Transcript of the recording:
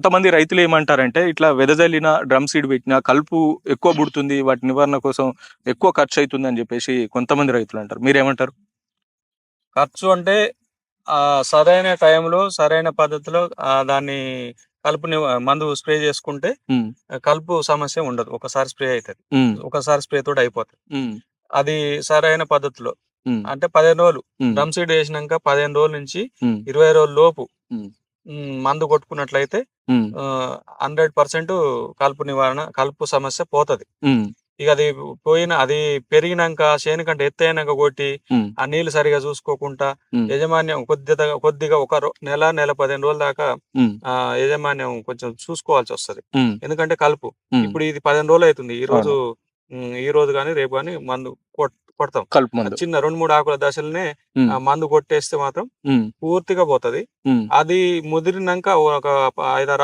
కొంతమంది రైతులు ఏమంటారంటే, ఇట్లా వెదజల్లిన డ్రమ్ సీడ్ పెట్టినా కలుపు ఎక్కువ పుడుతుంది. వాటి నివారణ కోసం ఎక్కువ ఖర్చయితుందని జెప్పేసి కొంతమంది రైతులంటారు. మీరేమంటారు? ఖర్చు అంటే సరైన టైంలో, సరైన పద్ధతిలో దాన్ని మందు స్ప్రే చేసుకుంటే హ్మ్. కలుపు సమస్య ఉండదు. ఒకసారి స్ప్రే అయితది. హ్మ్. ఒకసారి స్ప్రే తోటి అయిపోతది. హ్మ్. అది సరైన పద్ధతిలో. హ్మ్. అంటే 15 రోజులు హ్మ్. డ్రమ్ సీడ్ ఏసినంక 15 రోజుల నుంచి హ్మ్. 20 రోజుల లోపు హ్మ్. మందు కొట్టుకున్నట్లయితే హ్మ్. 100% కలుపు సమస్య పోతది. హ్మ్. ఇక అది పెరిగినంక చేనుకంటే ఎత్తయినంక కొట్టి, హ్మ్. ఆ నీళ్లు సరిగ్గా చూసుకోకుంటా, హ్మ్. యాజమాన్యం కొద్దిగా ఒక నెల, నెల 15 రోజుల దాకా హ్మ్. యాజమాన్యం కొంచెం చూసుకోవాల్సొస్తది. హ్మ్. ఎందుకంటే కలుపు. హ్మ్. ఇప్పుడు ఇది 15 రోజులయితుంది. అవును. ఈ రోజు గాని, రేపు గాని మందు కొడతాం. కలుపు ఆ మందు. చిన్న 2, 3 ఆకుల దశలనే హ్మ్. మందు కొట్టేస్తే మాత్రం హ్మ్. పూర్తిగా పోతది. హ్మ్. అది ముదిరినంక ఒక 5, 6 ఆకులు